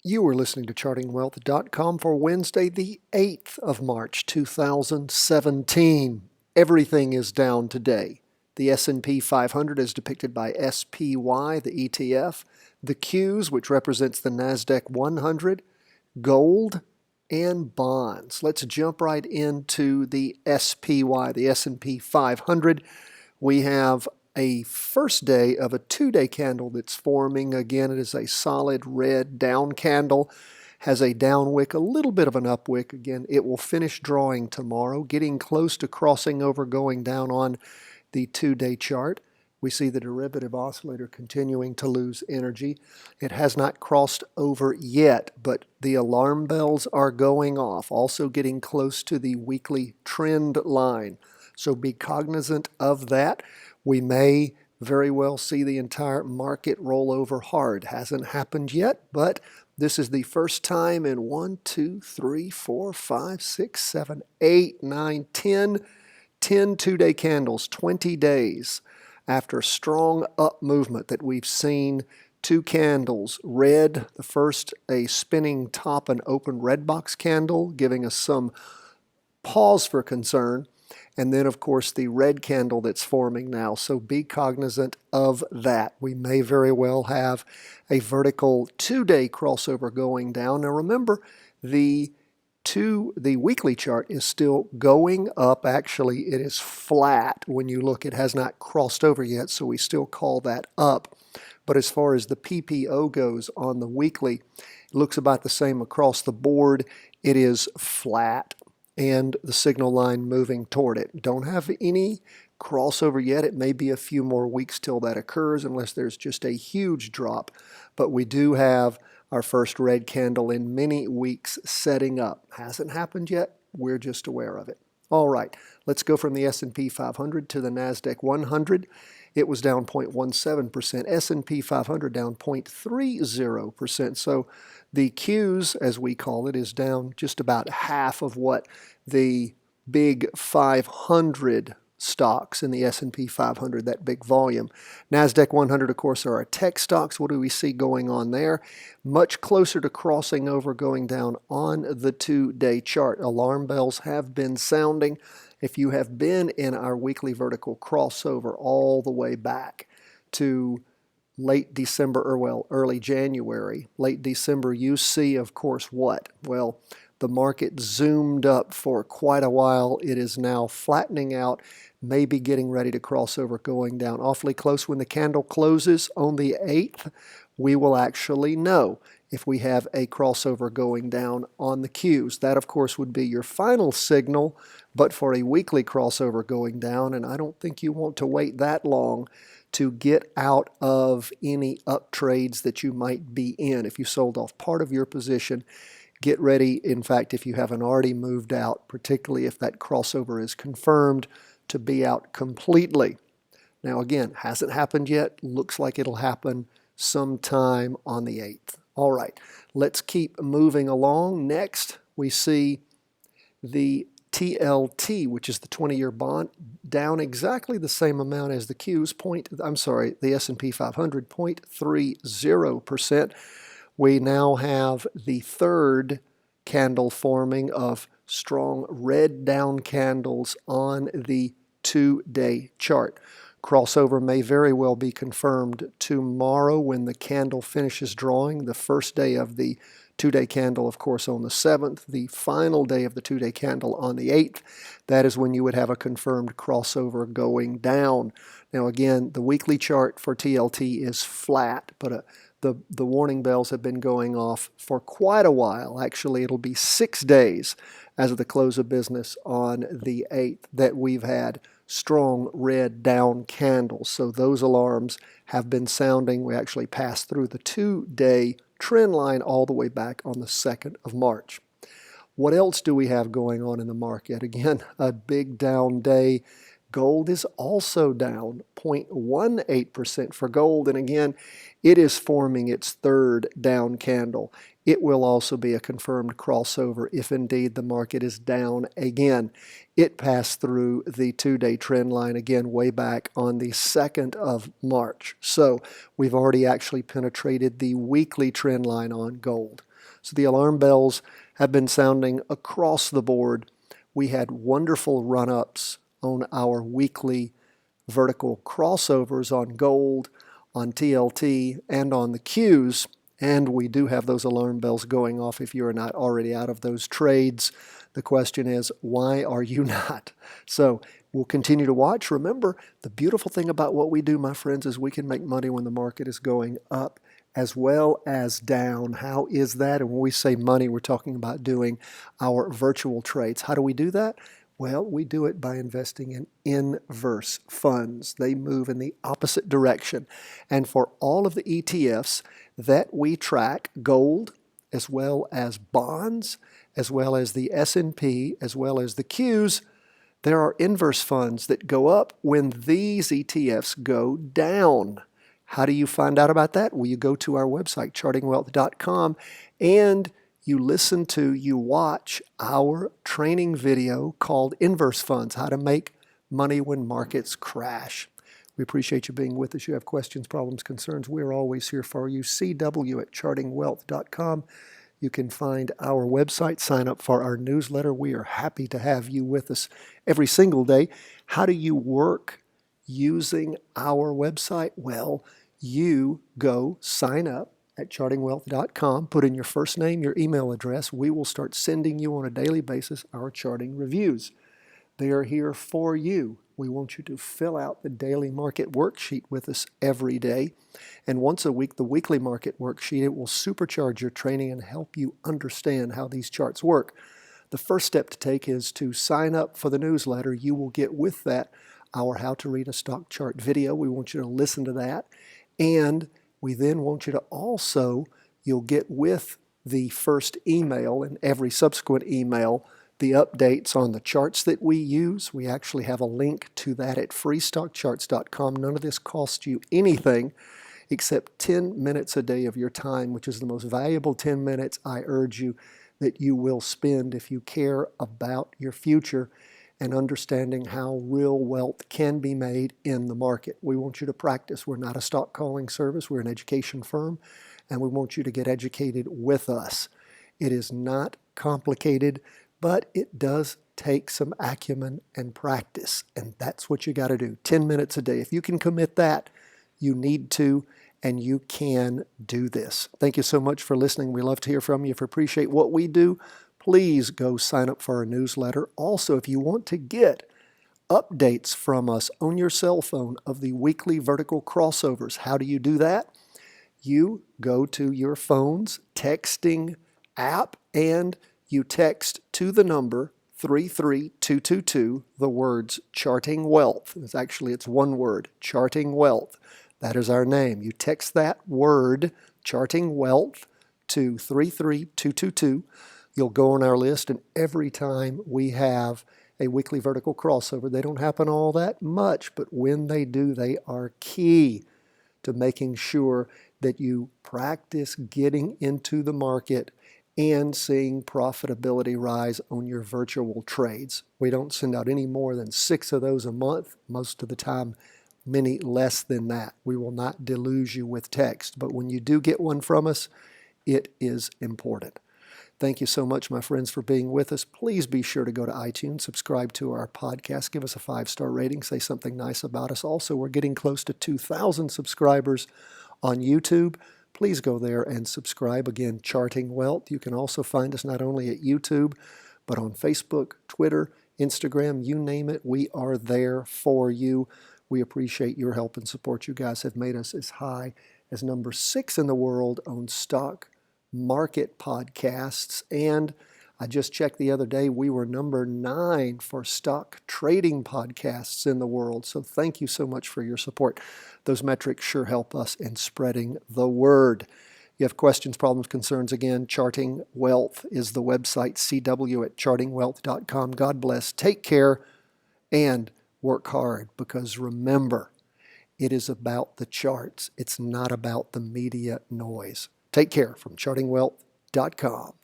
You are listening to ChartingWealth.com for Wednesday, the 8th of March, 2017. Everything is down today. The S&P 500 is depicted by SPY, the ETF, the Qs, which represents the NASDAQ 100, gold, and bonds. Let's jump right into the SPY, the S&P 500. We have a first day of a two-day candle that's forming. Again, it is a solid red down candle, has a down wick, a little bit of an up wick. Again, it will finish drawing tomorrow, getting close to crossing over, going down on the two-day chart. We see the derivative oscillator continuing to lose energy. It has not crossed over yet, but the alarm bells are going off, also getting close to the weekly trend line. So be cognizant of that. We may very well see the entire market roll over hard. Hasn't happened yet, but this is the first time in 1, 2, 3, 4, 5, 6, 7, 8, 9, 10 two-day candles, 20 days after strong up movement that we've seen. Two candles, red, the first a spinning top and open red box candle, giving us some pause for concern. And then, of course, the red candle that's forming now. So be cognizant of that. We may very well have a vertical two-day crossover going down. Now, remember, the weekly chart is still going up. Actually, it is flat. When you look, it has not crossed over yet, so we still call that up. But as far as the PPO goes on the weekly, it looks about the same across the board. It is flat, and the signal line moving toward it. Don't have any crossover yet. It may be a few more weeks till that occurs unless there's just a huge drop. But we do have our first red candle in many weeks setting up. Hasn't happened yet. We're just aware of it. All right, let's go from the S&P 500 to the NASDAQ 100. It was down 0.17%. S&P 500 down 0.30%. So the Qs, as we call it, is down just about half of what the big 500 stocks in the S&P 500, that big volume. NASDAQ 100, of course, are our tech stocks. What do we see going on there? Much closer to crossing over, going down on the two-day chart. Alarm bells have been sounding. If you have been in our weekly vertical crossover all the way back to late December, or well, early January, late December, you see, of course, what? Well, the market zoomed up for quite a while. It is now flattening out, maybe getting ready to cross over, going down awfully close. When the candle closes on the 8th, we will actually know if we have a crossover going down on the Qs. That, of course, would be your final signal, but for a weekly crossover going down, and I don't think you want to wait that long to get out of any up trades that you might be in. If you sold off part of your position, get ready. In fact, if you haven't already moved out, particularly if that crossover is confirmed, to be out completely. Now, again, hasn't happened yet. Looks like it'll happen sometime on the 8th. All right, let's keep moving along. Next, we see the TLT, which is the 20-year bond, down exactly the same amount as the Qs. The S&P 500, 0.30%. We now have the third candle forming of strong red down candles on the two-day chart. Crossover may very well be confirmed tomorrow when the candle finishes drawing. The first day of the two-day candle, of course, on the 7th. The final day of the two-day candle on the 8th. That is when you would have a confirmed crossover going down. Now, again, the weekly chart for TLT is flat, but the warning bells have been going off for quite a while. Actually, it'll be 6 days as of the close of business on the 8th that we've had strong red down candles. So those alarms have been sounding. We actually passed through the two-day trend line all the way back on the 2nd of March. What else do we have going on in the market? Again, a big down day. Gold is also down 0.18% for gold. And again, it is forming its third down candle. It will also be a confirmed crossover if indeed the market is down again. It passed through the two-day trend line again way back on the 2nd of March. So we've already actually penetrated the weekly trend line on gold. So the alarm bells have been sounding across the board. We had wonderful run-ups on our weekly vertical crossovers on gold, on TLT, and on the Qs. And we do have those alarm bells going off if you are not already out of those trades. The question is, why are you not? So we'll continue to watch. Remember, the beautiful thing about what we do, my friends, is we can make money when the market is going up as well as down. How is that? And when we say money, we're talking about doing our virtual trades. How do we do that? Well, we do it by investing in inverse funds. They move in the opposite direction. And for all of the ETFs that we track, gold as well as bonds, as well as the S&P, as well as the Qs, there are inverse funds that go up when these ETFs go down. How do you find out about that? Well, you go to our website, chartingwealth.com, and you watch our training video called Inverse Funds, How to Make Money When Markets Crash. We appreciate you being with us. You have questions, problems, concerns. We're always here for you. CW@chartingwealth.com. You can find our website, sign up for our newsletter. We are happy to have you with us every single day. How do you work using our website? Well, you go sign up at chartingwealth.com, put in your first name, your email address. We will start sending you on a daily basis our charting reviews. They are here for you. We want you to fill out the daily market worksheet with us every day. And once a week, the weekly market worksheet, it will supercharge your training and help you understand how these charts work. The first step to take is to sign up for the newsletter. You will get with that our How to Read a Stock Chart video. We want you to listen to that. And we then want you to also, you'll get with the first email and every subsequent email, the updates on the charts that we use. We actually have a link to that at freestockcharts.com. None of this costs you anything except 10 minutes a day of your time, which is the most valuable 10 minutes I urge you that you will spend if you care about your future and understanding how real wealth can be made in the market. We want you to practice. We're not a stock calling service. We're an education firm, and we want you to get educated with us. It is not complicated, but it does take some acumen and practice, and that's what you got to do. 10 minutes a day. If you can commit that, you need to, and you can do this. Thank you so much for listening. We love to hear from you. If you appreciate what we do, please go sign up for our newsletter. Also, if you want to get updates from us on your cell phone of the weekly vertical crossovers, how do you do that? You go to your phone's texting app and you text to the number 33222 the words Charting Wealth. It's one word, Charting Wealth. That is our name. You text that word, Charting Wealth, to 33222. You'll go on our list, and every time we have a weekly vertical crossover, they don't happen all that much, but when they do, they are key to making sure that you practice getting into the market and seeing profitability rise on your virtual trades. We don't send out any more than 6 of those a month. Most of the time, many less than that. We will not deluge you with text, but when you do get one from us, it is important. Thank you so much, my friends, for being with us. Please be sure to go to iTunes, subscribe to our podcast, give us a 5-star rating, say something nice about us. Also, we're getting close to 2,000 subscribers on YouTube. Please go there and subscribe. Again, Charting Wealth. You can also find us not only at YouTube, but on Facebook, Twitter, Instagram, you name it. We are there for you. We appreciate your help and support. You guys have made us as high as number 6 in the world on stock market podcasts, and I just checked the other day, we were number 9 for stock trading podcasts in the world. So thank you so much for your support. Those metrics sure help us in spreading the word. You have questions, problems, concerns, again, Charting Wealth is the website, CW@chartingwealth.com. God bless, take care, and work hard, because remember, it is about the charts. It's not about the media noise. Take care from chartingwealth.com.